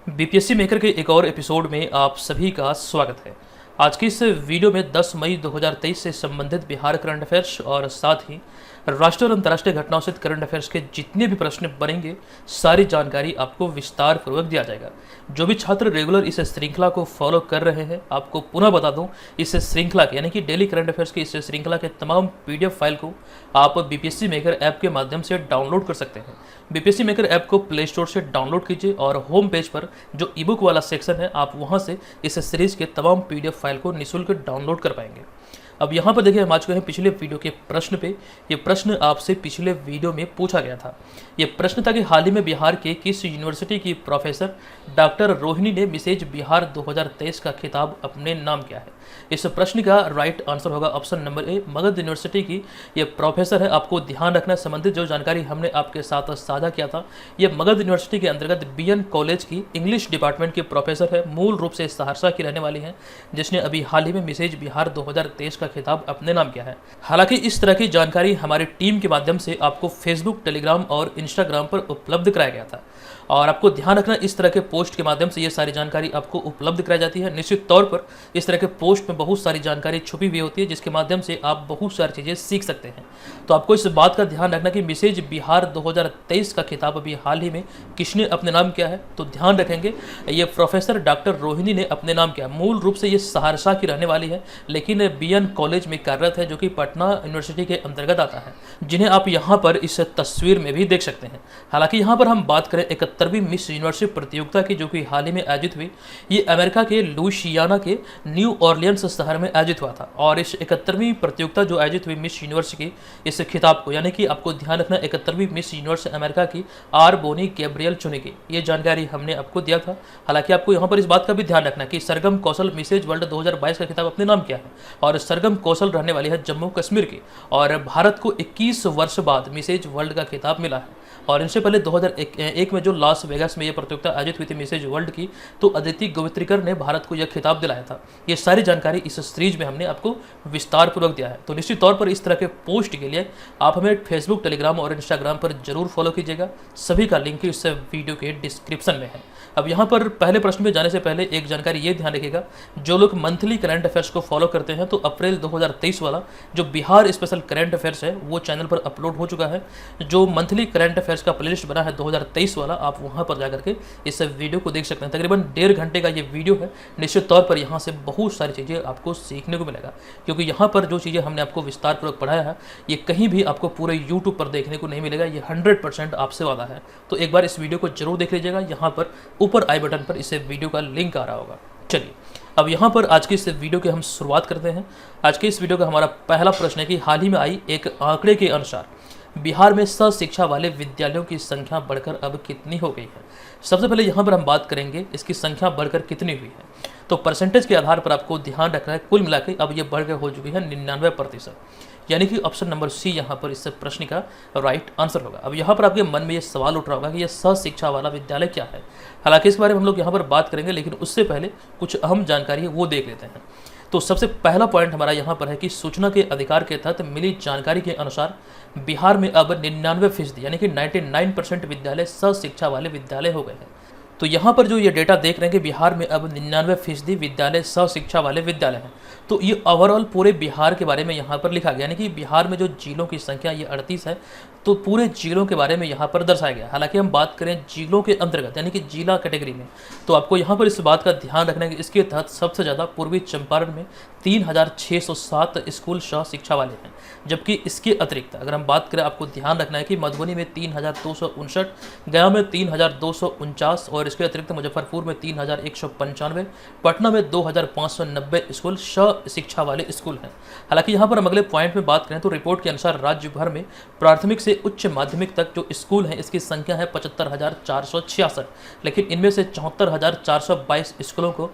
BPSC maker के एक और एपिसोड में आप सभी का स्वागत है। आज की इस वीडियो में 10 मई 2023 से संबंधित बिहार करंट अफेयर्स और साथ ही राष्ट्रीय और अंतर्राष्ट्रीय घटनाओं से करंट अफेयर्स के जितने भी प्रश्न बनेंगे सारी जानकारी आपको विस्तार पूर्वक दिया जाएगा। जो भी छात्र रेगुलर इस श्रृंखला को फॉलो कर रहे हैं, आपको पुनः बता दूं, इस श्रृंखला के यानी कि डेली करंट अफेयर्स की इस श्रृंखला के तमाम पीडीएफ फाइल को आप बीपीएससी मेकर ऐप के माध्यम से डाउनलोड कर सकते हैं। बीपीएससी मेकर ऐप को प्ले स्टोर से डाउनलोड कीजिए और होम पेज पर जो ई बुक वाला सेक्शन है, आप वहां से इस सीरीज के तमाम पीडीएफ फाइल को निःशुल्क डाउनलोड कर पाएंगे। अब यहाँ पर देखिए, हम आ चुके हैं पिछले वीडियो के प्रश्न पे। ये प्रश्न आपसे पिछले वीडियो में पूछा गया था। ये प्रश्न था कि हाल ही में बिहार के किस यूनिवर्सिटी की प्रोफेसर डॉक्टर रोहिणी ने मिसेज बिहार 2023 का खिताब अपने नाम किया है। इस प्रश्न का राइट आंसर होगा option number A, Magadh university की ये प्रोफेसर है। आपको ध्यान रखना, संबंधित जो जानकारी हमने आपके साथ साझा किया था, ये मगध यूनिवर्सिटी के अंतर्गत बीएन कॉलेज की इंग्लिश डिपार्टमेंट की प्रोफेसर है। मूल रूप से सहरसा की रहने वाली है, जिसने अभी हाल ही में मिसेज बिहार 2023 का खिताब अपने नाम किया है। हालांकि इस तरह की जानकारी हमारी टीम के माध्यम से आपको फेसबुक, टेलीग्राम और इंस्टाग्राम पर उपलब्ध कराया गया था और आपको ध्यान रखना, इस तरह के पोस्ट के माध्यम से ये सारी जानकारी आपको उपलब्ध कराई जाती है। निश्चित तौर पर इस तरह के पोस्ट में बहुत सारी जानकारी छुपी हुई होती है, जिसके माध्यम से आप बहुत सारी चीज़ें सीख सकते हैं। तो आपको इस बात का ध्यान रखना कि मिसेज बिहार 2023 का खिताब अभी हाल ही में किसने अपने नाम किया है, तो ध्यान रखेंगे ये प्रोफेसर डॉक्टर रोहिणी ने अपने नाम किया। मूल रूप से ये सहरसा की रहने वाली है, लेकिन बीएन कॉलेज में कार्यरत है, जो कि पटना यूनिवर्सिटी के अंतर्गत आता है, जिन्हें आप यहाँ पर इस तस्वीर में भी देख सकते हैं। हालांकि यहाँ पर हम बात करें 71वीं मिस यूनिवर्स प्रतियोगिता की, जो कि हाल ही में आयोजित हुई, ये अमेरिका के लुइसियाना के न्यू ऑरलियंस शहर में आयोजित हुआ था। और इस 71वीं प्रतियोगिता जो आयोजित हुई मिस यूनिवर्स की, इस खिताब को, यानी कि आपको ध्यान रखना, 71वीं मिस यूनिवर्स अमेरिका की आर बोनी गैब्रियल चुनेगी, ये जानकारी हमने आपको दिया था। हालांकि आपको यहाँ पर इस बात का भी ध्यान रखना कि सरगम कौशल मिसेज वर्ल्ड 2022 का खिताब अपने नाम किया है और सरगम कौशल रहने वाली है जम्मू कश्मीर की, और भारत को 21 वर्ष बाद मिसेज वर्ल्ड का खिताब मिला है। और इनसे पहले 2001 में जो लास वेगास में ये प्रतियोगिता आयोजित हुई थी मिसेज वर्ल्ड की, तो अदिति गोवित्रिकर ने भारत को यह खिताब दिलाया था। ये सारी जानकारी इस सीरीज में हमने आपको विस्तार पूर्वक दिया है। तो निश्चित तौर पर इस तरह के पोस्ट के लिए आप हमें फेसबुक, टेलीग्राम और इंस्टाग्राम पर जरूर फॉलो कीजिएगा। सभी का लिंक इस वीडियो के डिस्क्रिप्शन में है। अब यहाँ पर पहले प्रश्न में जाने से पहले एक जानकारी ये ध्यान रखिएगा, जो लोग मंथली करंट अफेयर्स को फॉलो करते हैं, तो अप्रैल 2023 वाला जो बिहार स्पेशल करंट अफेयर्स है वो चैनल पर अपलोड हो चुका है। जो मंथली करंट अफेयर्स का प्लेलिस्ट बना है 2023 वाला, आप वहाँ पर जाकर के इस वीडियो को देख सकते हैं। तकरीबन 1.5 घंटे का ये वीडियो है। निश्चित तौर पर यहाँ से बहुत सारी चीज़ें आपको सीखने को मिलेगा, क्योंकि यहाँ पर जो चीज़ें हमने आपको विस्तारपूर्वक पढ़ाया है, ये कहीं भी आपको पूरे यूट्यूब पर देखने को नहीं मिलेगा। ये 100% आपसे वादा है। तो एक बार इस वीडियो को जरूर देख लीजिएगा। यहाँ पर ऊपर आई बटन पर इस वीडियो का लिंक आ रहा होगा। चलिए, अब यहाँ पर आज की इस वीडियो की हम शुरुआत करते हैं। आज के इस वीडियो का हमारा पहला प्रश्न है कि हाल ही में आई एक आंकड़े के अनुसार बिहार में शिक्षा वाले विद्यालयों की संख्या बढ़कर अब कितनी हो गई है। सबसे पहले यहाँ पर हम बात करेंगे इसकी संख्या बढ़कर कितनी हुई है। तो परसेंटेज के आधार पर आपको ध्यान रखना है, कुल मिलाकर अब ये बढ़कर हो चुकी है 99%, यानी कि ऑप्शन नंबर सी यहाँ पर इस प्रश्न का राइट आंसर होगा। अब यहाँ पर आपके मन में ये सवाल उठ रहा होगा कि ये शिक्षा वाला विद्यालय क्या है। हालांकि इस बारे में हम लोग यहाँ पर बात करेंगे, लेकिन उससे पहले कुछ अहम जानकारी है वो देख लेते हैं। तो सबसे पहला पॉइंट हमारा यहाँ पर है कि सूचना के अधिकार के तहत मिली जानकारी के अनुसार बिहार में अब 99% यानी कि 99% विद्यालय शिक्षा वाले विद्यालय हो गए हैं। तो यहाँ पर जो ये डेटा देख रहे हैं कि बिहार में अब 99% विद्यालय शिक्षा वाले विद्यालय हैं। तो ये ओवरऑल पूरे बिहार के बारे में यहाँ पर लिखा गया, यानी कि बिहार में जो जिलों की संख्या ये 38 है, तो पूरे जिलों के बारे में यहाँ पर दर्शाया गया। हालांकि हम बात करें जिलों के अंतर्गत यानी कि जिला कैटेगरी में, तो आपको यहाँ पर इस बात का ध्यान रखना है कि इसके तहत सबसे ज़्यादा पूर्वी चंपारण में 3607 स्कूल शिक्षा वाले हैं, जबकि इसके अतिरिक्त अगर हम बात करें, आपको ध्यान रखना है कि मधुबनी में 3259, गया में 3249 और इसके अतिरिक्त मुजफ्फरपुर में 3195, पटना में 2590 स्कूल शिक्षा वाले स्कूल हैं। हालांकि यहाँ पर हम अगले पॉइंट में बात करें तो रिपोर्ट के अनुसार राज्य भर में प्राथमिक से उच्च माध्यमिक तक जो स्कूल हैं इसकी संख्या है 75,466, लेकिन इनमें से 74,422 स्कूलों को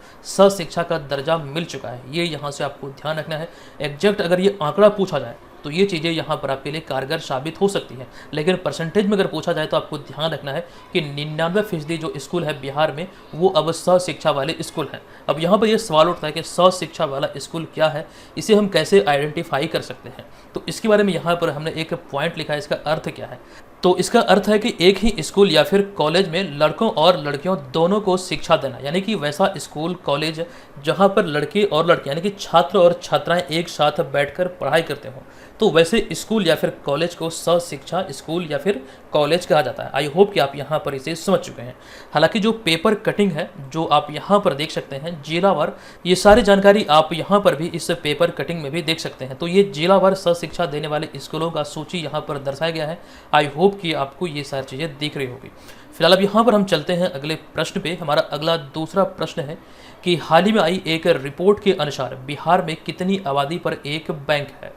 शिक्षा का दर्जा मिल चुका है। ये यहाँ से आपको ध्यान रखना है। एग्जैक्ट अगर ये आंकड़ा पूछा जाए तो ये चीज़ें यहाँ पर आपके लिए कारगर साबित हो सकती हैं, लेकिन परसेंटेज में अगर पूछा जाए तो आपको ध्यान रखना है कि 99% जो स्कूल है बिहार में वो अब शिक्षा वाले स्कूल हैं। अब यहाँ पर ये सवाल उठता है कि शिक्षा वाला स्कूल क्या है, इसे हम कैसे आइडेंटिफाई कर सकते हैं। तो इसके बारे में यहाँ पर हमने एक पॉइंट लिखा है, इसका अर्थ क्या है। तो इसका अर्थ है कि एक ही स्कूल या फिर कॉलेज में लड़कों और लड़कियों दोनों को शिक्षा देना, यानी कि वैसा स्कूल कॉलेज जहाँ पर लड़के और लड़कियाँ यानी कि छात्र और छात्राएं एक साथ बैठकर पढ़ाई करते हों, तो वैसे स्कूल या फिर कॉलेज को शिक्षा स्कूल या फिर कॉलेज कहा जाता है। आई होप कि आप यहाँ पर इसे समझ चुके हैं। हालांकि जो पेपर कटिंग है जो आप यहाँ पर देख सकते हैं जिलावार, ये सारी जानकारी आप यहाँ पर भी इस पेपर कटिंग में भी देख सकते हैं। तो ये जिलावार शिक्षा देने वाले स्कूलों का सूची यहाँ पर दर्शाया गया है। आई होप कि आपको ये सारी चीज़ें दिख रही होगी। फिलहाल अब यहाँ पर हम चलते हैं अगले प्रश्न पे। हमारा अगला दूसरा प्रश्न है कि हाल ही में आई एक रिपोर्ट के अनुसार बिहार में कितनी आबादी पर एक बैंक है।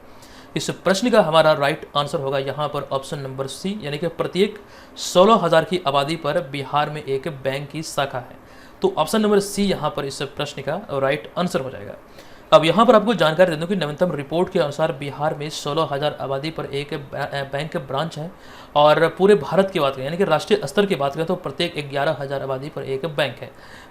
इस प्रश्न का हमारा राइट आंसर होगा यहाँ पर ऑप्शन नंबर सी, यानी कि प्रत्येक 16,000 की आबादी पर बिहार में एक बैंक की शाखा है। तो ऑप्शन नंबर सी यहाँ पर इस प्रश्न का राइट आंसर हो जाएगा। अब यहाँ पर आपको जानकारी दे दूँ कि नवीनतम रिपोर्ट के अनुसार बिहार में 16,000 आबादी पर एक बैंक ब्रांच है, और पूरे भारत की बात करें यानी कि राष्ट्रीय स्तर की बात करें तो प्रत्येक 11,000 आबादी पर एक बैंक है।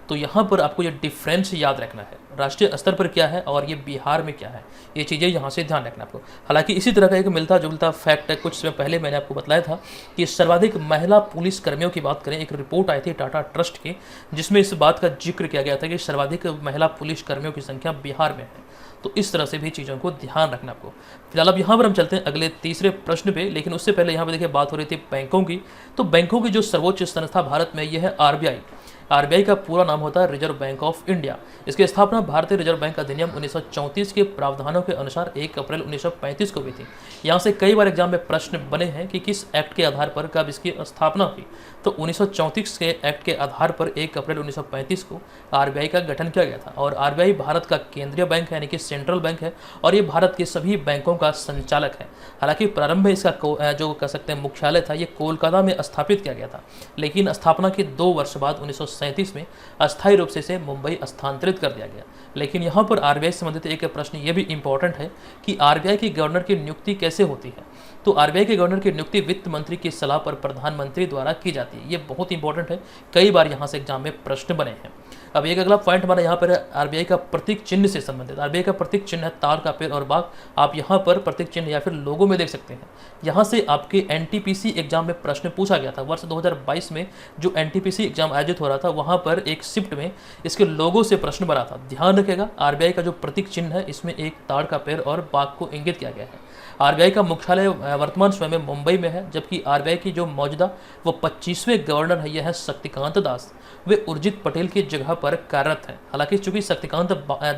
तो यहाँ पर आपको ये डिफरेंस याद रखना है, राष्ट्रीय स्तर पर क्या है और ये बिहार में क्या है, ये चीज़ें यहाँ से ध्यान रखना आपको। हालांकि इसी तरह का एक मिलता जुलता फैक्ट है, कुछ समय पहले मैंने आपको बताया था कि सर्वाधिक महिला पुलिस कर्मियों की बात करें, एक रिपोर्ट आई थी टाटा ट्रस्ट की जिसमें इस बात का जिक्र किया गया था कि सर्वाधिक महिला पुलिस कर्मियों की संख्या बिहार में है। तो इस तरह से भी चीज़ों को ध्यान रखना आपको। फिलहाल अब यहाँ पर हम चलते हैं अगले तीसरे प्रश्न पे, लेकिन उससे पहले यहाँ पे देखिए बात हो रही थी बैंकों की। तो बैंकों की जो सर्वोच्च संस्था भारत में यह है आरबीआई। आरबीआई का पूरा नाम होता है रिजर्व बैंक ऑफ इंडिया। इसकी स्थापना भारतीय रिजर्व बैंक अधिनियम 1934 के प्रावधानों के अनुसार 1 अप्रैल 1935 को हुई थी। यहाँ से कई बार एग्जाम में प्रश्न बने हैं कि किस एक्ट के आधार पर कब इसकी स्थापना हुई। तो 1934 के एक्ट के आधार पर 1 अप्रैल 1935 को आरबीआई का गठन किया गया था। और आरबीआई भारत का केंद्रीय बैंक है, यानी कि सेंट्रल बैंक है, और ये भारत के सभी बैंकों का संचालक है। हालांकि प्रारंभ में इसका जो कह सकते हैं मुख्यालय था ये कोलकाता में स्थापित किया गया था, लेकिन स्थापना के 2 वर्ष बाद 1937 में अस्थायी रूप से इसे मुंबई स्थानांतरित कर दिया गया। लेकिन यहाँ पर आरबीआई से संबंधित एक प्रश्न ये भी इंपॉर्टेंट है कि आरबीआई की गवर्नर की नियुक्ति कैसे होती है। तो आरबीआई के गवर्नर की नियुक्ति वित्त मंत्री की सलाह पर प्रधानमंत्री द्वारा की जाती है। ये बहुत इंपॉर्टेंट है, कई बार यहाँ से एग्जाम में प्रश्न बने हैं। अब एक अगला पॉइंट हमारा यहाँ पर है आरबीआई का प्रतीक चिन्ह से संबंधित। आरबीआई का प्रतीक चिन्ह है ताड़ का पेड़ और बाघ। आप यहाँ पर प्रतीक चिन्ह या फिर लोगो में देख सकते हैं। यहाँ से आपके एनटीपीसी एग्जाम में प्रश्न पूछा गया था। वर्ष 2022 में जो एनटीपीसी एग्जाम आयोजित हो रहा था वहाँ पर एक शिफ्ट में इसके लोगो से प्रश्न बना था। ध्यान रखेगा आरबीआई का जो प्रतीक चिन्ह है इसमें एक ताड़ का पेड़ और बाघ को इंगित किया गया है। आरबीआई का मुख्यालय वर्तमान समय में मुंबई में है, जबकि आरबीआई की जो मौजूदा वो 25वें गवर्नर है यह है शक्तिकांत दास। वे उर्जित पटेल की जगह पर कार्यरत हैं। हालांकि चूंकि शक्तिकांत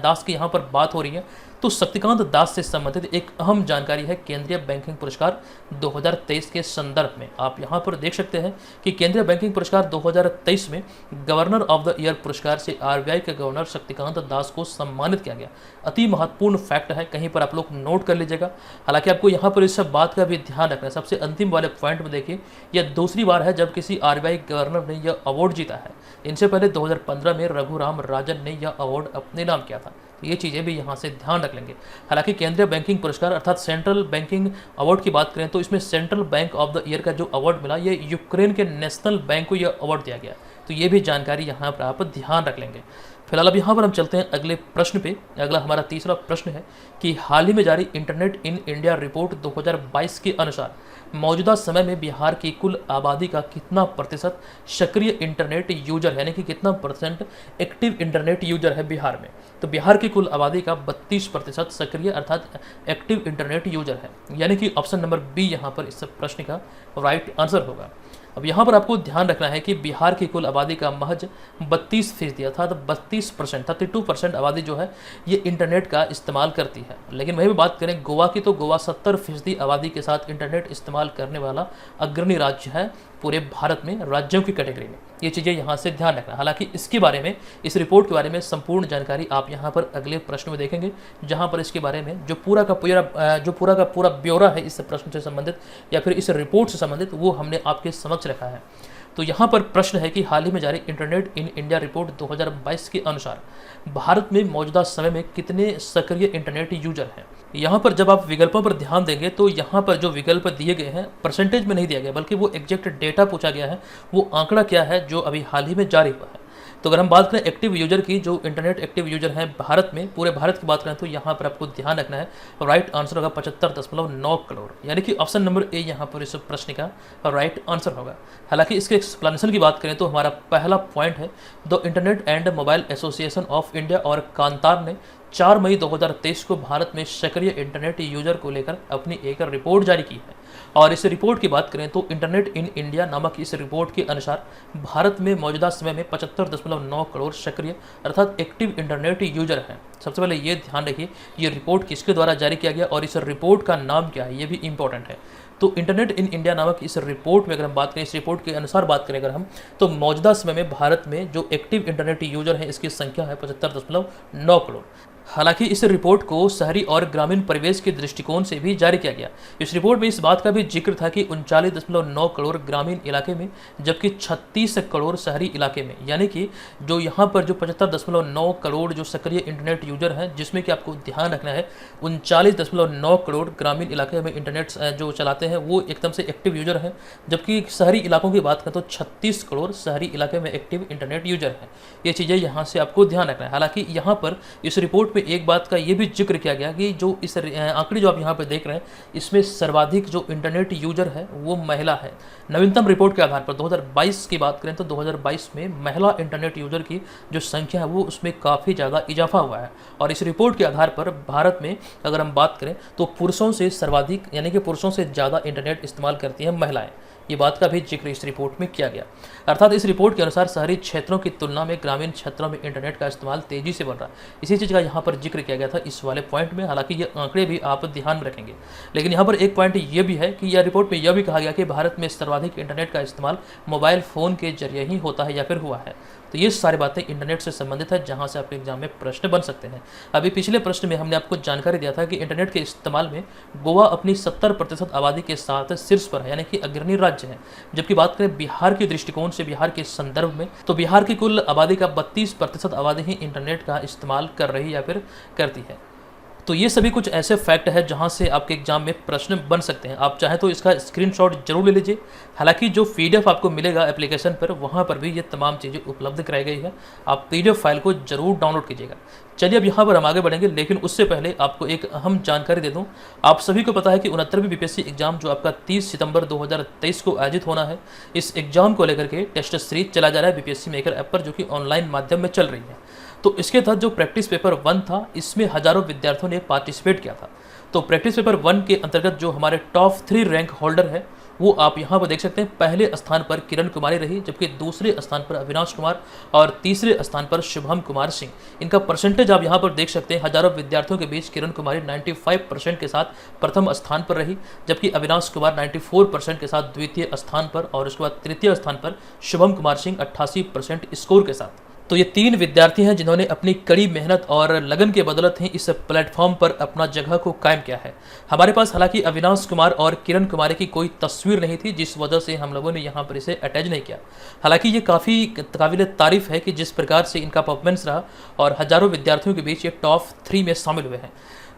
दास की यहाँ पर बात हो रही है तो शक्तिकांत दास से संबंधित एक अहम जानकारी है केंद्रीय बैंकिंग पुरस्कार 2023 के संदर्भ में। आप यहाँ पर देख सकते हैं कि केंद्रीय बैंकिंग पुरस्कार 2023 में गवर्नर ऑफ द ईयर पुरस्कार से आरबीआई के गवर्नर शक्तिकांत दास को सम्मानित किया गया। अति महत्वपूर्ण फैक्ट है, कहीं पर आप लोग नोट कर लीजिएगा। हालांकि आपको यहाँ पर इस सब बात का भी ध्यान रखना है। सबसे अंतिम वाले पॉइंट में देखिए, यह दूसरी बार है जब किसी आरबीआई गवर्नर ने यह अवार्ड जीता है। इनसे पहले 2015 में रघुराम राजन ने यह अवार्ड अपने नाम किया था। तो ये चीज़ें भी यहाँ से ध्यान रख लेंगे। हालांकि केंद्रीय बैंकिंग पुरस्कार अर्थात सेंट्रल बैंकिंग अवार्ड की बात करें तो इसमें central bank of the year का जो अवार्ड मिला ये यूक्रेन के नेशनल बैंक को यह अवार्ड दिया गया। तो ये भी जानकारी यहाँ पर आप ध्यान रख लेंगे। फिलहाल अब यहाँ पर हम चलते हैं अगले प्रश्न पे। अगला हमारा तीसरा प्रश्न है कि हाल ही में जारी इंटरनेट इन इंडिया रिपोर्ट 2022 के अनुसार मौजूदा समय में बिहार की कुल आबादी का कितना प्रतिशत सक्रिय इंटरनेट यूजर है, यानी कि कितना परसेंट एक्टिव इंटरनेट यूजर है बिहार में। तो बिहार की कुल आबादी का 32% सक्रिय अर्थात एक्टिव इंटरनेट यूजर है, यानी कि ऑप्शन नंबर बी यहाँ पर इस प्रश्न का राइट आंसर होगा। अब यहाँ पर आपको ध्यान रखना है कि बिहार की कुल आबादी का महज 32% अर्थात 32% आबादी जो है ये इंटरनेट का इस्तेमाल करती है। लेकिन वही भी बात करें गोवा की तो गोवा 70% आबादी के साथ इंटरनेट इस्तेमाल करने वाला अग्रणी राज्य है पूरे भारत में राज्यों की कैटेगरी में। ये चीज़ें यहाँ से ध्यान रखना। हालांकि इसके बारे में इस रिपोर्ट के बारे में संपूर्ण जानकारी आप यहाँ पर अगले प्रश्न में देखेंगे, जहाँ पर इसके बारे में जो पूरा का पूरा ब्यौरा है इस प्रश्न से संबंधित या फिर इस रिपोर्ट से संबंधित वो हमने आपके समक्ष रखा है। तो यहाँ पर प्रश्न है कि हाल ही में जारी इंटरनेट इन इंडिया रिपोर्ट 2022 के अनुसार भारत में मौजूदा समय में कितने सक्रिय इंटरनेट यूजर हैं। यहाँ पर जब आप विकल्पों पर ध्यान देंगे तो यहाँ पर जो विकल्प दिए गए हैं परसेंटेज में नहीं दिया गया, बल्कि वो एग्जैक्ट डेटा पूछा गया है, वो आंकड़ा क्या है जो अभी हाल ही में जारी हुआ है। तो अगर हम बात करें एक्टिव यूजर की, जो इंटरनेट एक्टिव यूजर हैं भारत में, पूरे भारत की बात करें तो यहाँ पर आपको ध्यान रखना है राइट आंसर होगा 75.9 करोड़, यानी कि ऑप्शन नंबर ए यहाँ पर इस प्रश्न का राइट आंसर होगा। हालांकि इसके एक्सप्लेनेशन की बात करें तो हमारा पहला पॉइंट है, the internet and mobile association of India और कांतार ने 4 मई 2023 को भारत में सक्रिय इंटरनेट यूजर को लेकर अपनी एक रिपोर्ट जारी की है। और इस रिपोर्ट की बात करें तो इंटरनेट इन इंडिया नामक इस रिपोर्ट के अनुसार भारत में मौजूदा समय में 75.9 करोड़ सक्रिय अर्थात एक्टिव इंटरनेट यूजर हैं। सबसे पहले ये ध्यान रखिए, ये रिपोर्ट किसके द्वारा जारी किया गया और इस रिपोर्ट का नाम क्या है, ये भी इंपॉर्टेंट है। तो इंटरनेट इन इंडिया नामक इस रिपोर्ट में अगर हम बात करें, इस रिपोर्ट के अनुसार बात करें अगर हम, तो मौजूदा समय में भारत में जो एक्टिव इंटरनेट यूजर है इसकी संख्या है 75.9 करोड़। हालांकि इस रिपोर्ट को शहरी और ग्रामीण परिवेश के दृष्टिकोण से भी जारी किया गया। इस रिपोर्ट में इस बात का भी जिक्र था कि 39.9 करोड़ ग्रामीण इलाके में जबकि 36 करोड़ शहरी इलाके में, यानी कि जो यहाँ पर जो 75.9 करोड़ जो सक्रिय इंटरनेट यूजर हैं, जिसमें कि आपको ध्यान रखना है 39.9 करोड़ ग्रामीण इलाके में इंटरनेट जो चलाते हैं वो एकदम से एक्टिव यूजर हैं, जबकि शहरी इलाकों की बात करें तो 36 करोड़ शहरी इलाके में एक्टिव इंटरनेट यूजर हैं। ये चीज़ें यहाँ से आपको ध्यान रखना है। हालांकि यहाँ पर इस रिपोर्ट एक बात का ये भी जिक्र किया गया कि जो इस आंकड़े जो आप यहाँ पे देख रहे हैं, इसमें सर्वाधिक जो इंटरनेट यूजर है वो महिला है। नवीनतम रिपोर्ट के आधार पर 2022 की बात करें तो 2022 में महिला इंटरनेट यूजर की जो संख्या है वो उसमें काफ़ी ज़्यादा इजाफा हुआ है। और इस रिपोर्ट के आधार पर भारत में अगर हम बात करें तो पुरुषों से सर्वाधिक, यानी कि पुरुषों से ज़्यादा इंटरनेट इस्तेमाल करती हैं महिलाएं। ये बात का भी जिक्र इस रिपोर्ट में किया गया। अर्थात इस रिपोर्ट के अनुसार शहरी क्षेत्रों की तुलना में ग्रामीण क्षेत्रों में इंटरनेट का इस्तेमाल तेजी से बढ़ रहा है। इसी चीज़ का यहाँ पर जिक्र किया गया था इस वाले पॉइंट में। हालांकि ये आंकड़े भी आप ध्यान में रखेंगे, लेकिन यहाँ पर एक पॉइंट ये भी है कि यह रिपोर्ट में यह भी कहा गया कि भारत में सर्वाधिक इंटरनेट का इस्तेमाल मोबाइल फ़ोन के जरिए ही होता है या फिर हुआ है। तो ये सारी बातें इंटरनेट से संबंधित है, जहां से आपके एग्जाम में प्रश्न बन सकते हैं। अभी पिछले प्रश्न में हमने आपको जानकारी दिया था कि इंटरनेट के इस्तेमाल में गोवा अपनी 70% आबादी के साथ शीर्ष पर है, यानी कि अग्रणी राज्य है। जबकि बात करें बिहार के दृष्टिकोण से, बिहार के संदर्भ में, तो बिहार की कुल आबादी का 32% आबादी ही इंटरनेट का इस्तेमाल कर रही या फिर करती है। तो ये सभी कुछ ऐसे फैक्ट है जहां से आपके एग्जाम में प्रश्न बन सकते हैं। आप चाहें तो इसका स्क्रीनशॉट जरूर ले लीजिए। हालांकि जो PDF आपको मिलेगा एप्लीकेशन पर, वहां पर भी ये तमाम चीज़ें उपलब्ध कराई गई है। आप PDF फाइल को जरूर डाउनलोड कीजिएगा। चलिए अब यहाँ पर हम आगे बढ़ेंगे, लेकिन उससे पहले आपको एक अहम जानकारी दे दूँ। आप सभी को पता है कि 69वीं BPSC एग्जाम जो आपका 30 सितंबर 2023 को आयोजित होना है, इस एग्जाम को लेकर के टेस्ट सीरीज चला जा रहा है BPSC मेकर ऐप पर, जो कि ऑनलाइन माध्यम में चल रही है। तो इसके तहत जो प्रैक्टिस पेपर 1 था, इसमें हजारों विद्यार्थियों ने पार्टिसिपेट किया था। तो प्रैक्टिस पेपर 1 के अंतर्गत जो हमारे टॉप 3 रैंक होल्डर है वो आप यहाँ पर देख सकते हैं। पहले स्थान पर किरण कुमारी रही, जबकि दूसरे स्थान पर अविनाश कुमार और तीसरे स्थान पर शुभम कुमार सिंह। इनका परसेंटेज आप यहाँ पर देख सकते हैं। हजारों विद्यार्थियों के बीच किरण कुमारी 95% के साथ प्रथम स्थान पर रही, जबकि अविनाश कुमार 94% के साथ द्वितीय स्थान पर, और उसके बाद तृतीय स्थान पर शुभम कुमार सिंह 88% स्कोर के साथ। तो ये 3 विद्यार्थी हैं जिन्होंने अपनी कड़ी मेहनत और लगन के बदौलत ही इस प्लेटफॉर्म पर अपना जगह को कायम किया है। हमारे पास हालांकि अविनाश कुमार और किरण कुमारी की कोई तस्वीर नहीं थी, जिस वजह से हम लोगों ने यहाँ पर इसे अटैच नहीं किया। हालांकि ये काफ़ी काबिल तारीफ है कि जिस प्रकार से इनका परफॉर्मेंस रहा और हजारों विद्यार्थियों के बीच ये टॉप 3 में शामिल हुए हैं।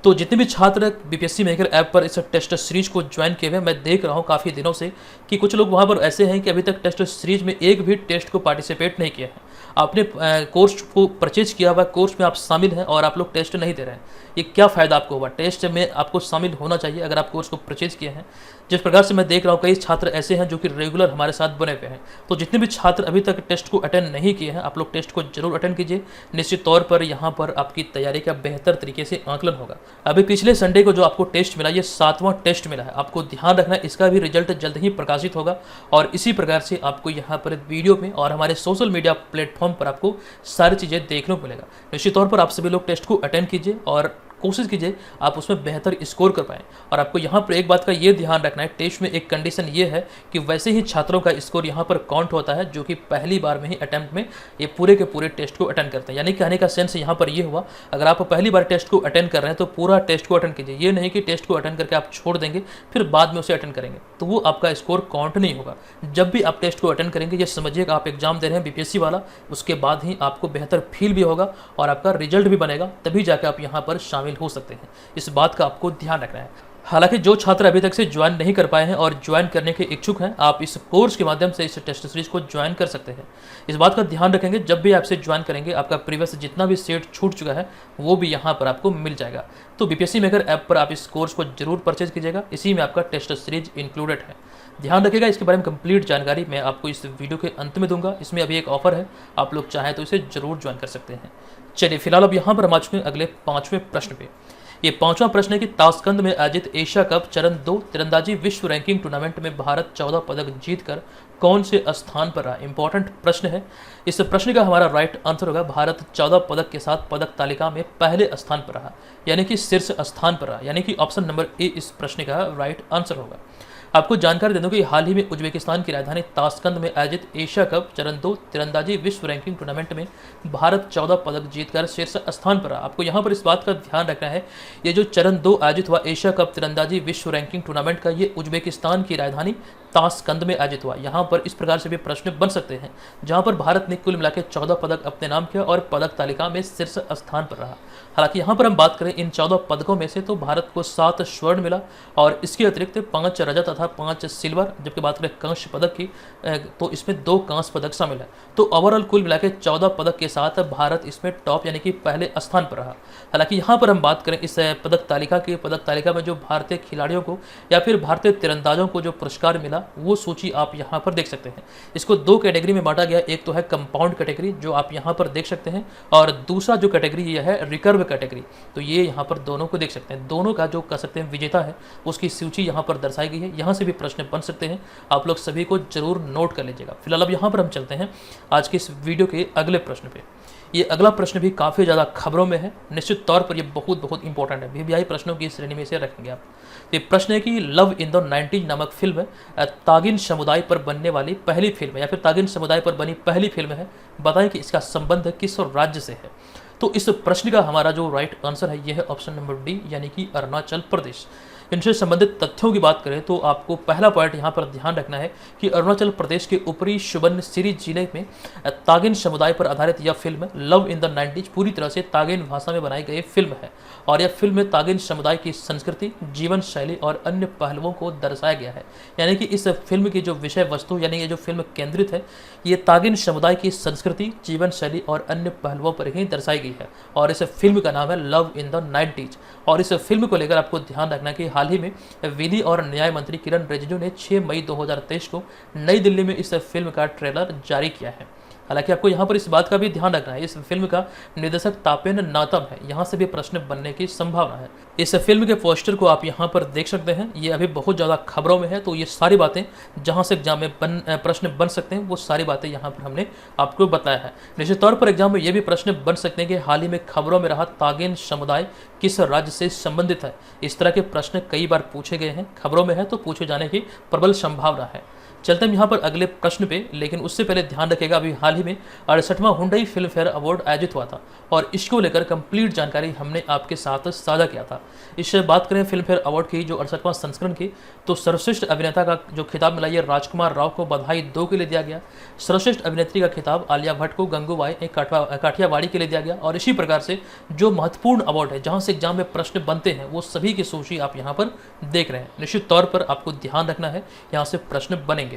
तो जितने भी छात्र BPSC मेकर ऐप पर इस टेस्ट सीरीज को ज्वाइन किए हुए, मैं देख रहा हूँ काफ़ी दिनों से कि कुछ लोग वहाँ पर ऐसे हैं कि अभी तक टेस्ट सीरीज में एक भी टेस्ट को पार्टिसिपेट नहीं किया है। आपने कोर्स को परचेज किया हुआ, कोर्स में आप शामिल हैं और आप लोग टेस्ट नहीं दे रहे हैं। ये क्या फ़ायदा आपको हुआ? टेस्ट में आपको शामिल होना चाहिए अगर आप कोर्स को परचेज किए हैं। जिस प्रकार से मैं देख रहा हूँ कई छात्र ऐसे हैं जो कि रेगुलर हमारे साथ बने हुए हैं। तो जितने भी छात्र अभी तक टेस्ट को अटेंड नहीं किए हैं, आप लोग टेस्ट को जरूर अटेंड कीजिए। निश्चित तौर पर यहाँ पर आपकी तैयारी का बेहतर तरीके से आंकलन होगा। अभी पिछले संडे को जो आपको टेस्ट मिला, ये 7वां टेस्ट मिला है। आपको ध्यान रखना है, इसका भी रिजल्ट जल्द ही प्रकाशित होगा और इसी प्रकार से आपको यहाँ पर वीडियो में और हमारे सोशल मीडिया प्लेटफॉर्म पर आपको सारी चीज़ें देखने को मिलेगा। निश्चित तौर पर आप सभी लोग टेस्ट को अटेंड कीजिए और कोशिश कीजिए आप उसमें बेहतर स्कोर कर पाएँ। और आपको यहाँ पर एक बात का ये ध्यान रखना है, टेस्ट में एक कंडीशन ये है कि वैसे ही छात्रों का स्कोर यहाँ पर काउंट होता है जो कि पहली बार में ही अटैम्प्ट में ये पूरे के पूरे टेस्ट को अटेंड करते हैं। यानी कहने का सेंस यहाँ पर ये हुआ, अगर आप पहली बार टेस्ट को अटेंड कर रहे हैं तो पूरा टेस्ट को अटेंड कीजिए। ये नहीं कि टेस्ट को अटेंड करके आप छोड़ देंगे फिर बाद में उसे अटेंड करेंगे, तो वो आपका स्कोर काउंट नहीं होगा। जब भी आप टेस्ट को अटेंड करेंगे, ये समझिएगा आप एग्जाम दे रहे हैं BPSC वाला, उसके बाद ही आपको बेहतर फील भी होगा और आपका रिजल्ट भी बनेगा, तभी जाकर आप यहाँ पर शामिल हो सकते हैं। इस बात का आपको ध्यान रखना है। हालांकि जो छात्र अभी तक से ज्वाइन नहीं कर पाए हैं और ज्वाइन करने के इच्छुक हैं, आप इस कोर्स के माध्यम से इस टेस्ट सीरीज को ज्वाइन कर सकते हैं। इस बात का ध्यान रखेंगे, जब भी आपसे ज्वाइन करेंगे आपका प्रीवियस जितना भी सेट छूट चुका है वो भी यहाँ पर आपको मिल जाएगा। तो बीपीएससी मेकर ऐप पर आप इस कोर्स को जरूर परचेज कीजिएगा, इसी में आपका टेस्ट सीरीज इंक्लूडेड है। ध्यान रखिएगा, इसके बारे में कंप्लीट जानकारी मैं आपको इस वीडियो के अंत में दूंगा। इसमें अभी एक ऑफर है, आप लोग चाहें तो इसे जरूर ज्वाइन कर सकते हैं। चलिए फिलहाल अब यहाँ पर हम आ चुके हैं अगले 5वें प्रश्न पे। ये 5वां प्रश्न है कि ताशकंद में आयोजित एशिया कप चरण 2 तीरंदाजी विश्व रैंकिंग टूर्नामेंट में भारत 14 पदक जीतकर कौन से स्थान पर रहा। इंपॉर्टेंट प्रश्न है। इस प्रश्न का हमारा राइट आंसर होगा भारत 14 पदक के साथ पदक तालिका में पहले स्थान पर रहा, यानी कि शीर्ष स्थान पर रहा, यानी कि ऑप्शन नंबर ए इस प्रश्न का राइट आंसर होगा। आपको जानकारी दे दूं कि हाल ही में उज्बेकिस्तान की राजधानी ताशकंद में आयोजित एशिया कप चरण 2 तीरंदाजी विश्व रैंकिंग टूर्नामेंट में भारत 14 पदक जीतकर शीर्ष स्थान पर रहा। आपको यहाँ पर इस बात का ध्यान रखना है, ये जो चरण 2 आयोजित हुआ एशिया कप तीरंदाजी विश्व रैंकिंग टूर्नामेंट का, ये उज्बेकिस्तान की राजधानी ताशकंद में आयोजित हुआ। यहाँ पर इस प्रकार से भी प्रश्न बन सकते हैं, जहाँ पर भारत ने कुल मिलाकर 14 पदक अपने नाम किया और पदक तालिका में शीर्ष स्थान पर रहा। हालांकि यहाँ पर हम बात करें इन 14 पदकों में से, तो भारत को 7 स्वर्ण मिला और इसके अतिरिक्त 5 रजत तथा 5 सिल्वर। जबकि बात करें कांस्य पदक की, तो इसमें 2 कांस्य पदक शामिल है। तो ओवरऑल कुल मिलाकर 14 पदक के साथ भारत इसमें टॉप यानी कि पहले स्थान पर रहा। हालांकि यहाँ पर हम बात करें इस पदक तालिका में जो भारतीय खिलाड़ियों को या फिर भारतीय तीरंदाजों को जो पुरस्कार मिला, वो सूची आप यहाँ पर देख सकते हैं। इसको 2 कैटेगरी में बांटा गया, एक तो है कंपाउंड कैटेगरी जो आप यहाँ पर देख सकते हैं, और दूसरा जो कैटेगरी ये है रिकर्व कैटेगरी। तो ये यहाँ पर दोनों को देख सकते हैं, दोनों का जो कह सकते हैं विजेता है उसकी सूची यहाँ पर दर्शाई गई है। यहाँ से भी प्रश्न बन सकते हैं, आप लोग सभी को जरूर नोट कर लीजिएगा। फिलहाल अब यहाँ पर हम चलते हैं आज के इस वीडियो के अगले प्रश्न पे। ये अगला प्रश्न भी काफ़ी ज़्यादा खबरों में है, निश्चित तौर पर ये बहुत इंपॉर्टेंट है, वीवीआई प्रश्नों की श्रेणी में से रखेंगे आप। ये प्रश्न है कि लव इन द 90 नामक फिल्म तागिन समुदाय पर बनने वाली पहली फिल्म है, या फिर तागिन समुदाय पर बनी पहली फिल्म है। बताएं कि इसका संबंध किस राज्य से है। तो इस प्रश्न का हमारा जो राइट आंसर है ये है ऑप्शन नंबर डी, यानी कि अरुणाचल प्रदेश। इनसे संबंधित तथ्यों की बात करें तो आपको पहला पॉइंट यहाँ पर ध्यान रखना है कि अरुणाचल प्रदेश के ऊपरी सुबनसिरी जिले में तागिन समुदाय पर आधारित यह film love in the 90s पूरी तरह से तागिन भाषा में बनाई गई फिल्म है। और यह फिल्म में तागिन समुदाय की संस्कृति, जीवन शैली और अन्य पहलुओं को दर्शाया गया है। यानी कि इस फिल्म की जो विषय वस्तु, यानी ये जो फिल्म केंद्रित है, ये तागिन समुदाय की संस्कृति, जीवन शैली और अन्य पहलुओं पर ही दर्शाई गई है। और इस फिल्म का नाम है लव इन द 90s। और इस फिल्म को लेकर आपको ध्यान रखना कि हाल ही में विधि और न्याय मंत्री किरण रिजिजू ने 6 मई 2023 को नई दिल्ली में इस फिल्म का ट्रेलर जारी किया है। हालांकि आपको यहाँ पर इस बात का भी ध्यान रखना है, इस फिल्म का निर्देशक तापेन नातम है। यहाँ से भी प्रश्न बनने की संभावना है। इस फिल्म के पोस्टर को आप यहाँ पर देख सकते हैं, ये अभी बहुत ज़्यादा खबरों में है। तो ये सारी बातें जहाँ से एग्जाम में प्रश्न बन सकते हैं, वो सारी बातें यहाँ पर हमने आपको बताया है। निश्चित तौर पर एग्जाम में ये भी प्रश्न बन सकते हैं कि हाल ही में खबरों में रहा तागिन समुदाय किस राज्य से संबंधित है। इस तरह के प्रश्न कई बार पूछे गए हैं, खबरों में है तो पूछे जाने की प्रबल संभावना है। चलते हैं यहाँ पर अगले प्रश्न पे, लेकिन उससे पहले ध्यान रखिएगा अभी हाल ही में 68वां हुंडई फिल्म फेयर अवार्ड आयोजित हुआ था और इसको लेकर कंप्लीट जानकारी हमने आपके साथ साझा किया था। इससे बात करें फिल्म फेयर अवार्ड की जो 68वां संस्करण की, तो सर्वश्रेष्ठ अभिनेता का जो खिताब मिला ये राजकुमार राव को बधाई 2 के लिए दिया गया। सर्वश्रेष्ठ अभिनेत्री का खिताब आलिया भट्ट को गंगूबाई काठियावाड़ी के लिए दिया गया। और इसी प्रकार से जो महत्वपूर्ण अवार्ड है जहाँ से एग्जाम में प्रश्न बनते हैं, वो सभी की सूची आप यहाँ पर देख रहे हैं। निश्चित तौर पर आपको ध्यान रखना है, यहाँ से प्रश्न बनेंगे।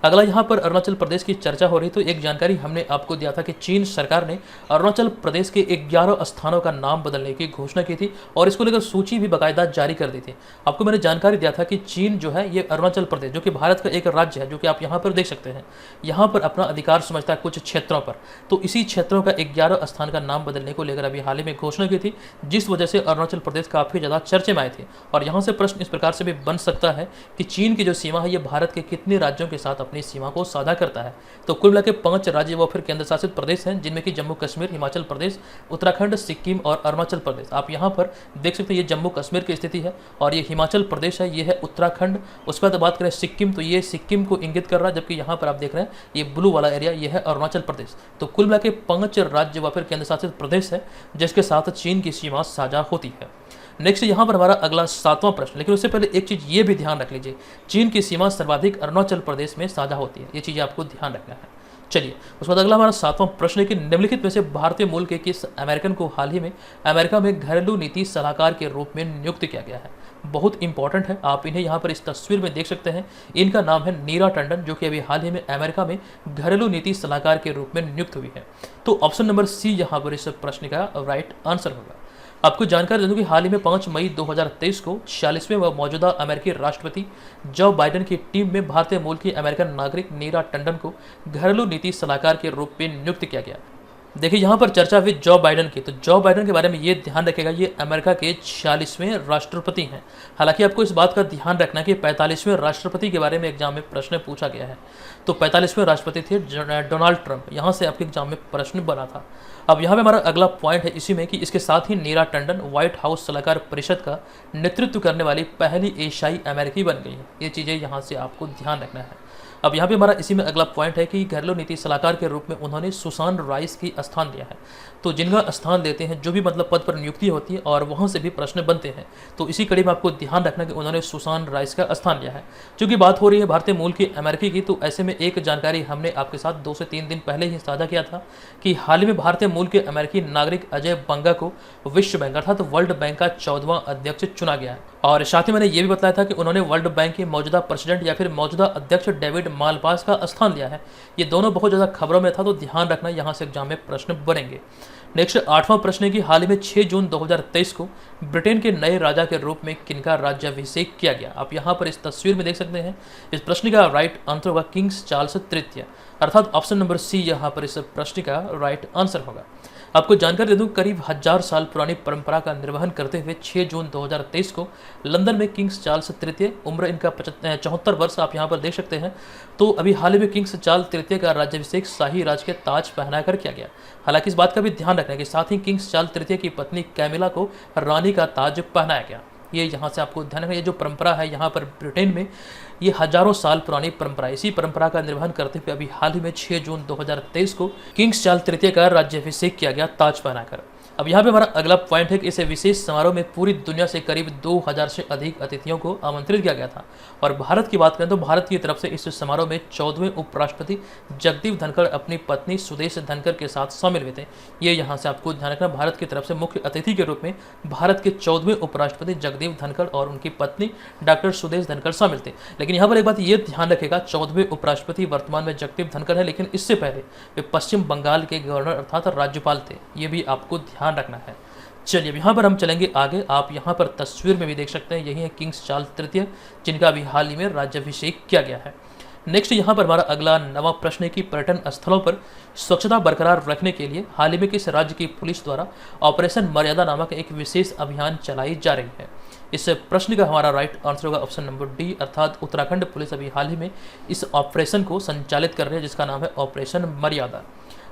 अगला यहाँ पर अरुणाचल प्रदेश की चर्चा हो रही, तो एक जानकारी हमने आपको दिया था कि चीन सरकार ने अरुणाचल प्रदेश के 11 स्थानों का नाम बदलने की घोषणा की थी और इसको लेकर सूची भी बाकायदा जारी कर दी थी। आपको मैंने जानकारी दिया था कि चीन जो है ये अरुणाचल प्रदेश, जो कि भारत का एक राज्य है, जो कि आप यहाँ पर देख सकते हैं, यहाँ पर अपना अधिकार समझता है कुछ क्षेत्रों पर। तो इसी क्षेत्रों का 11 स्थान का नाम बदलने को लेकर अभी हाल ही में घोषणा की थी, जिस वजह से अरुणाचल प्रदेश काफ़ी ज़्यादा चर्चे में आए थे। और यहाँ से प्रश्न इस प्रकार से भी बन सकता है कि चीन की जो सीमा है ये भारत के कितने राज्यों के साथ अपनी सीमा को साझा करता है। तो कुल मिलाकर 5 राज्य व फिर केंद्र शासित प्रदेश हैं, जिनमें कि जम्मू कश्मीर, हिमाचल प्रदेश, उत्तराखंड, सिक्किम और अरुणाचल प्रदेश। आप यहाँ पर देख सकते हैं ये जम्मू कश्मीर की स्थिति है और ये हिमाचल प्रदेश है, ये है उत्तराखंड। उसके बाद बात करें सिक्किम, तो ये सिक्किम को इंगित कर रहा है, जबकि यहाँ पर आप देख रहे हैं ये ब्लू वाला एरिया, ये है अरुणाचल प्रदेश। तो कुल मिलाकर 5 राज्य व फिर केंद्र शासित प्रदेश है जिसके साथ चीन की सीमा साझा होती है। नेक्स्ट यहाँ पर हमारा अगला 7वां प्रश्न, लेकिन उससे पहले एक चीज़ ये भी ध्यान रख लीजिए, चीन की सीमा सर्वाधिक अरुणाचल प्रदेश में साझा होती है। ये चीज़ आपको ध्यान रखना है। चलिए उसके बाद अगला हमारा 7वां प्रश्न है कि निम्नलिखित में से भारतीय मूल के किस अमेरिकन को हाल ही में अमेरिका में घरेलू नीति सलाहकार के रूप में नियुक्त किया गया है। बहुत इंपॉर्टेंट है। आप इन्हें यहाँ पर इस तस्वीर में देख सकते हैं। इनका नाम है नीरा टंडन, जो कि अभी हाल ही में अमेरिका में घरेलू नीति सलाहकार के रूप में नियुक्त हुई है। तो ऑप्शन नंबर सी यहाँ पर इस प्रश्न का राइट आंसर होगा। आपको जानकारी दे दूं कि हाल ही में 5 मई 2023 को 46वें व मौजूदा अमेरिकी राष्ट्रपति जो बाइडेन की टीम में भारतीय मूल की अमेरिकन नागरिक नीरा टंडन को घरेलू नीति सलाहकार के रूप में नियुक्त किया गया। देखिए यहाँ पर चर्चा हुई जो बाइडेन की, तो जो बाइडेन के बारे में ये ध्यान रखेगा, ये अमेरिका के 46वें राष्ट्रपति हैं। हालांकि आपको इस बात का ध्यान रखना कि 45वें राष्ट्रपति के बारे में एग्जाम में प्रश्न पूछा गया है। तो 45वें राष्ट्रपति थे डोनाल्ड ट्रंप, यहाँ से आपके एग्जाम में प्रश्न बना था। अब यहाँ पे हमारा अगला पॉइंट है इसी में कि इसके साथ ही नीरा टंडन व्हाइट हाउस सलाहकार परिषद का नेतृत्व करने वाली पहली एशियाई अमेरिकी बन गई है। ये चीज़ें यहाँ से आपको ध्यान रखना है। अब यहाँ पे हमारा इसी में अगला पॉइंट है कि घरेलू नीति सलाहकार के रूप में उन्होंने सुसान राइस की स्थान लिया है। तो जिनका स्थान लेते हैं, जो भी मतलब पद पर नियुक्ति होती है और वहाँ से भी प्रश्न बनते हैं, तो इसी कड़ी में आपको ध्यान रखना कि उन्होंने सुसान राइस का स्थान लिया है। क्योंकि बात हो रही है भारतीय मूल की अमेरिकी की, तो ऐसे में एक जानकारी हमने आपके साथ 2 से 3 दिन पहले ही साझा किया था कि हाल ही में भारतीय मूल के अमेरिकी नागरिक अजय बंगा को विश्व बैंक अर्थात वर्ल्ड बैंक का 14वां अध्यक्ष चुना गया है। और साथ ही मैंने ये भी बताया था कि उन्होंने वर्ल्ड बैंक के मौजूदा प्रेसिडेंट या फिर मौजूदा अध्यक्ष डेविड मालपास का स्थान लिया है। ये दोनों बहुत ज़्यादा खबरों में था, तो ध्यान रखना, यहाँ से एग्जाम में प्रश्न बनेंगे। नेक्स्ट 8वां प्रश्न है कि हाल ही में 6 जून 2023 को ब्रिटेन के नए राजा के रूप में किनका राज्याभिषेक किया गया। आप यहाँ पर इस तस्वीर में देख सकते हैं। इस प्रश्न का राइट आंसर होगा किंग्स चार्ल्स तृतीय, अर्थात ऑप्शन नंबर सी यहाँ पर इस प्रश्न का राइट आंसर होगा। आपको जानकारी दे दूं, करीब 1000 साल पुरानी परंपरा का निर्वहन करते हुए 6 जून 2023 को लंदन में किंग्स चार्ल्स तृतीय, उम्र इनका 74 वर्ष, आप यहाँ पर देख सकते हैं। तो अभी हाल ही में किंग्स चार्ल्स तृतीय का राज्याभिषेक शाही राज के ताज पहनाकर किया गया। हालांकि इस बात का भी ध्यान रखना है कि साथ ही किंग्स चार्ल्स तृतीय की पत्नी कैमिला को रानी का ताज पहनाया गया। ये यहाँ से आपको ध्यान रखना, ये जो परंपरा है यहाँ पर ब्रिटेन में, ये हजारों साल पुरानी परंपरा है। इसी परंपरा का निर्वहन करते हुए अभी हाल ही में 6 जून 2023 को किंग्स चार्ल्स तृतीय का राज्याभिषेक किया गया ताज पहनाकर। अब यहाँ पे हमारा अगला पॉइंट है कि इस विशेष समारोह में पूरी दुनिया से करीब 2000 से अधिक अतिथियों को आमंत्रित किया गया था। और भारत की बात करें तो भारत की तरफ से इस समारोह में 14वें उपराष्ट्रपति जगदीप धनखड़ अपनी पत्नी सुदेश धनखड़ के साथ शामिल हुए थे। ये यहाँ से आपको ध्यान रखना, भारत की तरफ से मुख्य अतिथि के रूप में भारत के 14वें उपराष्ट्रपति जगदीप धनखड़ और उनकी पत्नी डॉक्टर सुदेश धनखड़ शामिल थे। लेकिन यहाँ पर एक बात ये ध्यान रखेगा, 14वें उपराष्ट्रपति वर्तमान में जगदीप धनखड़ है, लेकिन इससे पहले वे पश्चिम बंगाल के गवर्नर अर्थात राज्यपाल थे। ये भी आपको ध्यान रखना है। चलिए यहाँ पर हम चलेंगे आगे। आप यहाँ पर तस्वीर में भी देख सकते हैं, यही है किंग्स चार्ल्स तृतीय, जिनका अभी हाल ही में राज्याभिषेक किया गया है। नेक्स्ट यहाँ पर हमारा अगला नवा प्रश्न है कि पर्यटन स्थलों पर स्वच्छता बरकरार रखने के लिए हाल ही में किस राज्य की पुलिस द्वारा ऑपरेशन मर्यादा नामक एक विशेष अभियान चलाई जा रही है। इस प्रश्न का हमारा राइट आंसर होगा ऑप्शन नंबर डी, अर्थात उत्तराखंड पुलिस अभी हाल ही में इस ऑपरेशन को संचालित कर रही है, जिसका नाम है ऑपरेशन मर्यादा।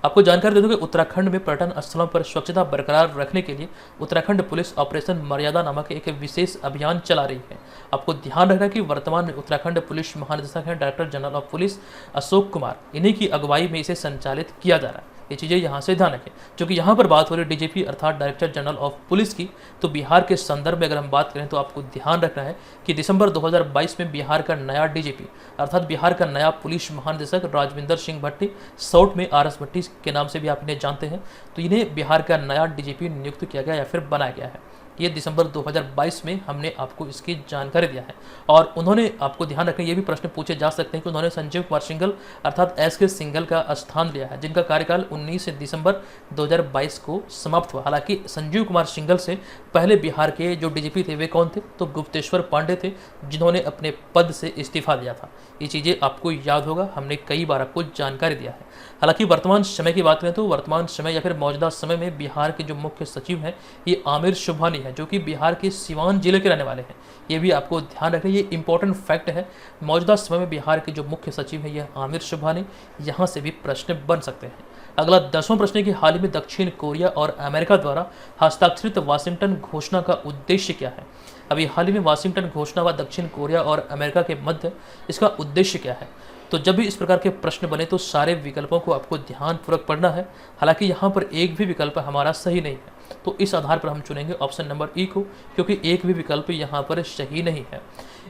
आपको जानकारी दे दूं कि उत्तराखंड में पर्यटन स्थलों पर स्वच्छता बरकरार रखने के लिए उत्तराखंड पुलिस ऑपरेशन मर्यादा नामक एक विशेष अभियान चला रही है। आपको ध्यान रखना कि वर्तमान में उत्तराखंड पुलिस महानिदेशक हैं director general of police Ashok Kumar, इन्हीं की अगुवाई में इसे संचालित किया जा रहा है। ये चीज़ें यहाँ से ध्यान रखें। क्योंकि यहाँ पर बात हो रही है डीजीपी अर्थात डायरेक्टर जनरल ऑफ पुलिस की, तो बिहार के संदर्भ में अगर हम बात करें तो आपको ध्यान रखना है कि दिसंबर 2022 में बिहार का नया डीजीपी अर्थात बिहार का नया पुलिस महानिदेशक राजविंदर सिंह भट्टी, शॉर्ट में RS भट्टी के नाम से भी आप इन्हें जानते हैं, तो इन्हें बिहार का नया डीजीपी नियुक्त किया गया या फिर बनाया गया है। ये दिसंबर 2022 में हमने आपको इसकी जानकारी दिया है। और उन्होंने, आपको ध्यान रखें, ये भी प्रश्न पूछे जा सकते हैं कि उन्होंने संजीव कुमार सिंघल अर्थात SK सिंघल का स्थान लिया है, जिनका कार्यकाल 19 दिसंबर 2022 को समाप्त हुआ। हालांकि संजीव कुमार सिंघल से पहले बिहार के जो डीजीपी थे वे कौन थे, तो गुप्तेश्वर पांडे थे, जिन्होंने अपने पद से इस्तीफा दिया था। ये चीज़ें आपको याद होगा, हमने कई बार आपको जानकारी दिया है। हालांकि वर्तमान समय की बात करें तो वर्तमान समय या फिर मौजूदा समय में बिहार के जो मुख्य सचिव हैं ये आमिर सुबहानी है, जो कि बिहार के सिवान जिले के रहने वाले हैं। ये भी आपको ध्यान रखें, ये इंपॉर्टेंट फैक्ट है। मौजूदा समय में बिहार के जो मुख्य सचिव है यह आमिर सुबहानी, यहाँ से भी प्रश्न बन सकते हैं। अगला 10वां प्रश्न है कि हाल ही में दक्षिण कोरिया और अमेरिका द्वारा हस्ताक्षरित वाशिंगटन घोषणा का उद्देश्य क्या है। अभी हाल ही में वाशिंगटन घोषणा व दक्षिण कोरिया और अमेरिका के मध्य इसका उद्देश्य क्या है। तो जब भी इस प्रकार के प्रश्न बने तो सारे विकल्पों को आपको ध्यानपूर्वक पढ़ना है। हालांकि यहाँ पर एक भी विकल्प हमारा सही नहीं है। तो इस आधार पर हम चुनेंगे ऑप्शन नंबर ई को, क्योंकि एक भी विकल्प यहाँ पर सही नहीं है।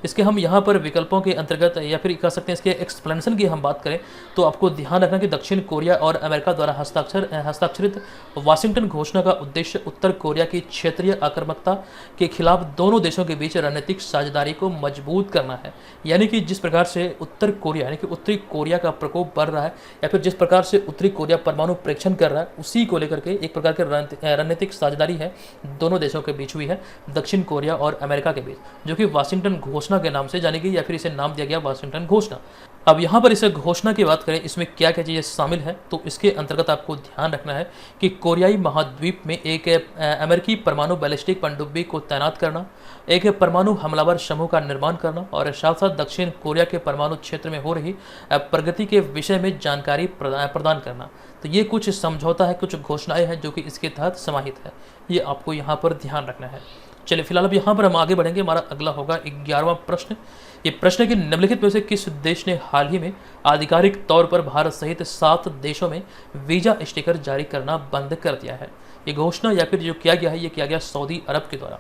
इसके हम यहाँ पर विकल्पों के अंतर्गत या फिर कह सकते हैं इसके एक्सप्लेनेशन की हम बात करें तो आपको ध्यान रखना कि दक्षिण कोरिया और अमेरिका द्वारा हस्ताक्षरित वाशिंगटन घोषणा का उद्देश्य उत्तर कोरिया की क्षेत्रीय आक्रामकता के खिलाफ दोनों देशों के बीच रणनीतिक साझेदारी को मजबूत करना है। यानी कि जिस प्रकार से उत्तर कोरिया यानी कि उत्तरी कोरिया का प्रकोप बढ़ रहा है या फिर जिस प्रकार से उत्तरी कोरिया परमाणु परीक्षण कर रहा है, उसी को लेकर के एक प्रकार की रणनीतिक साझेदारी है दोनों देशों के बीच हुई है, दक्षिण कोरिया और अमेरिका के बीच, जो कि वाशिंगटन घोषणा के नाम से जानी गई या फिर इसे नाम दिया गया वाशिंगटन घोषणा। अब यहाँ पर इस घोषणा की बात करें, इसमें क्या क्या चीज़ें शामिल है, तो इसके अंतर्गत आपको ध्यान रखना है कि कोरियाई महाद्वीप में एक अमेरिकी परमाणु बैलिस्टिक पनडुब्बी को तैनात करना, एक परमाणु हमलावर समूह का निर्माण करना और साथ साथ दक्षिण कोरिया के परमाणु क्षेत्र में हो रही प्रगति के विषय में जानकारी प्रदान करना। तो ये कुछ समझौता है, कुछ घोषणाएं हैं जो कि इसके तहत समाहित है, ये आपको यहाँ पर ध्यान रखना है। चलिए फिलहाल अब यहाँ पर हम आगे बढ़ेंगे। हमारा अगला होगा 11वां प्रश्न। ये प्रश्न है कि निम्नलिखित में से किस देश ने हाल ही में आधिकारिक तौर पर भारत सहित 7 देशों में वीजा स्टिकर जारी करना बंद कर दिया है। ये घोषणा या फिर जो किया गया है, ये किया गया सऊदी अरब के द्वारा,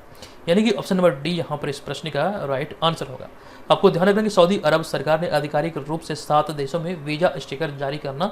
यानी कि ऑप्शन नंबर डी यहाँ पर इस प्रश्न का राइट आंसर होगा। आपको ध्यान रखना कि सऊदी अरब सरकार ने आधिकारिक रूप से 7 देशों में वीजा स्टिकर जारी करना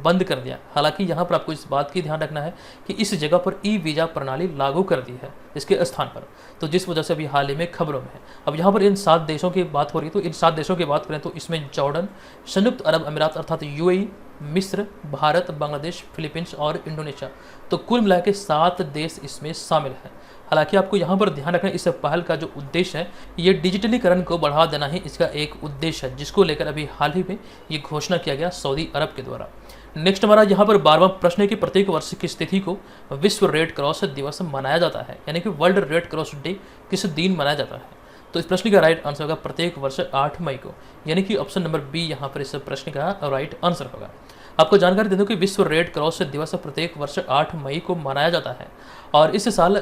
बंद कर दिया। हालांकि यहाँ पर आपको इस बात की ध्यान रखना है कि इस जगह पर ई वीजा प्रणाली लागू कर दी है इसके स्थान पर, तो जिस वजह से अभी हाल ही में खबरों में है। अब यहाँ पर इन 7 देशों की बात हो रही है, तो इन 7 देशों की बात करें तो इसमें जॉर्डन, संयुक्त अरब अमीरात अर्थात यूएई, मिस्र, भारत, बांग्लादेश, फिलीपींस और इंडोनेशिया, तो कुल मिला के 7 देश इसमें शामिल हैं। हालांकि आपको यहाँ पर ध्यान रखना, इस पहल का जो उद्देश्य है ये डिजिटलीकरण को बढ़ावा देना ही इसका एक उद्देश्य है, जिसको लेकर अभी हाल ही में ये घोषणा किया गया सऊदी अरब के द्वारा। नेक्स्ट हमारा यहाँ पर 12वां प्रश्न है कि प्रत्येक वर्ष किस तिथि को विश्व रेड क्रॉस दिवस मनाया जाता है, यानी कि वर्ल्ड रेड क्रॉस डे किस दिन मनाया जाता है। तो इस प्रश्न का राइट आंसर होगा प्रत्येक वर्ष 8 मई को, यानी कि ऑप्शन नंबर बी यहाँ पर इस प्रश्न का राइट आंसर होगा। आपको जानकारी दे दूं कि विश्व रेड क्रॉस दिवस प्रत्येक वर्ष 8 मई को मनाया जाता है और इस साल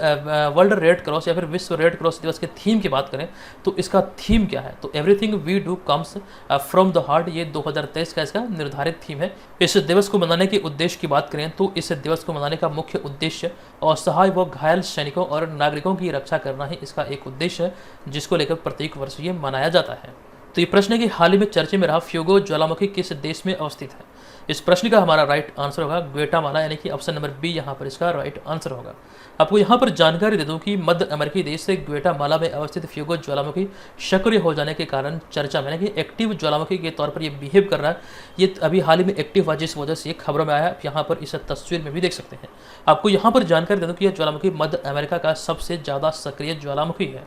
वर्ल्ड रेड क्रॉस या फिर विश्व रेड क्रॉस दिवस के थीम की बात करें तो इसका थीम क्या है, तो everything we do comes from the heart, ये 2023 का इसका निर्धारित थीम है। इस दिवस को मनाने के उद्देश्य की बात करें तो इस दिवस को मनाने का मुख्य उद्देश्य असहाय व घायल सैनिकों और नागरिकों की रक्षा करना ही इसका एक उद्देश्य है, जिसको लेकर प्रत्येक वर्ष ये मनाया जाता है। तो ये प्रश्न है कि हाल ही में चर्चे में रहा फ्यूगो ज्वालामुखी किस देश में अवस्थित है। इस प्रश्न का हमारा राइट आंसर होगा ग्वेटामाला, यानी कि ऑप्शन नंबर बी यहाँ पर इसका राइट आंसर होगा। आपको यहाँ पर जानकारी दे दूं कि मध्य अमेरिकी देश से ग्वेटामाला में अवस्थित फ्यूगो ज्वालामुखी सक्रिय हो जाने के कारण चर्चा में, यानी कि एक्टिव ज्वालामुखी के तौर पर ये बिहेव कर रहा है, ये अभी हाल ही में एक्टिव हुआ जिस वजह से ये खबरों में आया। आप यहाँ पर इस तस्वीर में भी देख सकते हैं। आपको यहाँ पर जानकारी दे दूं कि यह ज्वालामुखी मध्य अमेरिका का सबसे ज़्यादा सक्रिय ज्वालामुखी है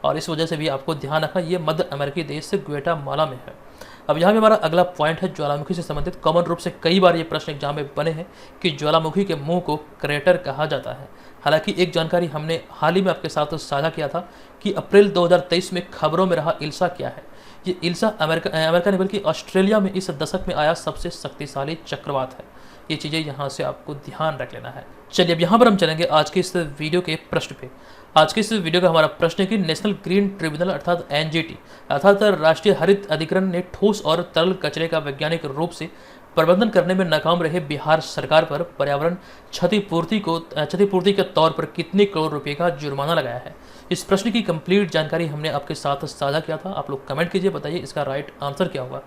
और इस वजह से भी आपको ध्यान रखना ये मध्य अमेरिकी देश से ग्वेटामाला में है। अब यहाँ पे हमारा अगला पॉइंट है ज्वालामुखी से संबंधित। कॉमन रूप से कई बार ये प्रश्न एग्जाम में बने हैं कि ज्वालामुखी के मुंह को क्रेटर कहा जाता है। हालांकि एक जानकारी हमने हाल ही में आपके साथ साझा किया था कि अप्रैल 2023 में खबरों में रहा इल्सा क्या है। ये इल्सा अमेरिका नहीं बल्कि ऑस्ट्रेलिया में इस दशक में आया सबसे शक्तिशाली चक्रवात है। ये चीज़ें यहाँ से आपको ध्यान रख लेना है। चलिए अब यहाँ पर हम चलेंगे आज के इस वीडियो के प्रश्न पे। आज के इस वीडियो का हमारा प्रश्न है कि नेशनल ग्रीन ट्रिब्यूनल अर्थात एनजीटी अर्थात राष्ट्रीय हरित अधिकरण ने ठोस और तरल कचरे का वैज्ञानिक रूप से प्रबंधन करने में नाकाम रहे बिहार सरकार पर पर्यावरण क्षतिपूर्ति के तौर पर कितने करोड़ रुपए का जुर्माना लगाया है। इस प्रश्न की कंप्लीट जानकारी हमने आपके साथ साझा किया था। आप लोग कमेंट कीजिए, बताइए इसका राइट आंसर क्या होगा।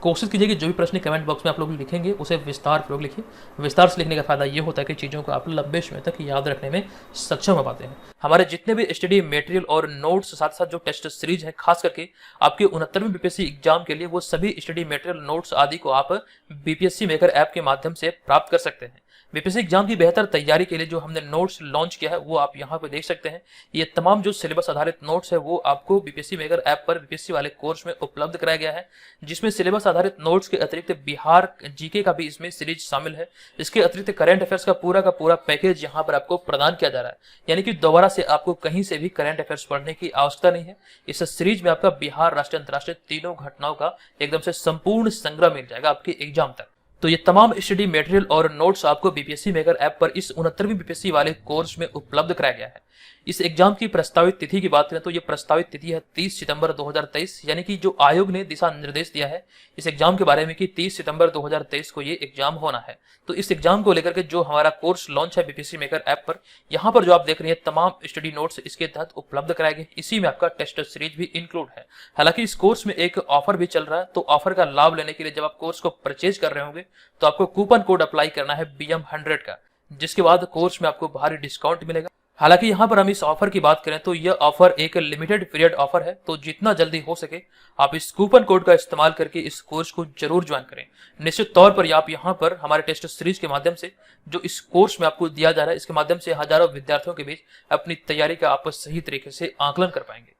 कोशिश कीजिए कि जो भी प्रश्न कमेंट बॉक्स में आप लोग लिखेंगे उसे विस्तार पूर्वक लिखिए। विस्तार से लिखने का फायदा ये होता है कि चीज़ों को आप लंबे समय तक याद रखने में सक्षम हो पाते हैं। हमारे जितने भी स्टडी मटेरियल और नोट्स साथ साथ जो टेस्ट सीरीज है, खास करके आपके 69वें बीपीएससी एग्जाम के लिए, वो सभी स्टडी मटेरियल नोट्स आदि को आप बीपीएससी मेकर ऐप के माध्यम से प्राप्त कर सकते हैं। बीपीएससी एग्जाम की बेहतर तैयारी के लिए जो हमने नोट्स लॉन्च किया है वो आप यहाँ पे देख सकते हैं। ये तमाम जो सिलेबस आधारित नोट्स है वो आपको बीपीएससी मेकर ऐप पर बीपीएससी वाले कोर्स में उपलब्ध कराया गया है, जिसमें सिलेबस आधारित नोट्स के अतिरिक्त बिहार जीके का भी इसमें सीरीज शामिल है। इसके अतिरिक्त करंट अफेयर्स का पूरा पैकेज यहाँ पर आपको प्रदान किया जा रहा है, यानी कि दोबारा से आपको कहीं से भी करंट अफेयर्स पढ़ने की आवश्यकता नहीं है। इस सीरीज में आपका बिहार, राष्ट्रीय, अंतर्राष्ट्रीय तीनों घटनाओं का एकदम से संपूर्ण संग्रह मिल जाएगा आपके एग्जाम तक। तो ये तमाम स्टडी मटेरियल और नोट्स आपको बीपीएससी मेकर ऐप पर इस 69वीं बीपीएससी वाले कोर्स में उपलब्ध कराया गया है। इस एग्जाम की प्रस्तावित तिथि की बात करें तो ये प्रस्तावित तिथि है 30 सितंबर 2023, यानी कि जो आयोग ने दिशा निर्देश दिया है इस एग्जाम के बारे में कि 30 सितंबर 2023 को ये एग्जाम होना है। तो इस एग्जाम को लेकर के जो हमारा कोर्स लॉन्च है बीपीएससी मेकर ऐप पर, यहाँ पर जो आप देख रहे हैं तमाम स्टडी नोट्स इसके तहत उपलब्ध कराए गए। इसी में आपका टेस्ट सीरीज भी इंक्लूड है। हालांकि इस कोर्स में एक ऑफर भी चल रहा है, तो ऑफर का लाभ लेने के लिए जब आप कोर्स को परचेज कर रहे होंगे तो आपको कूपन कोड अप्लाई करना है BM100 का, जिसके बाद कोर्स में आपको भारी डिस्काउंट मिलेगा। हालांकि यहाँ पर हम इस ऑफर की बात करें तो यह ऑफर एक लिमिटेड पीरियड ऑफर है, तो जितना जल्दी हो सके आप इस कूपन कोड का इस्तेमाल करके इस कोर्स को जरूर ज्वाइन करें। निश्चित तौर पर आप यहाँ पर हमारे टेस्ट सीरीज के माध्यम से जो इस कोर्स में आपको दिया जा रहा है, इसके माध्यम से हजारों विद्यार्थियों के बीच अपनी तैयारी का आप सही तरीके से आकलन कर पाएंगे।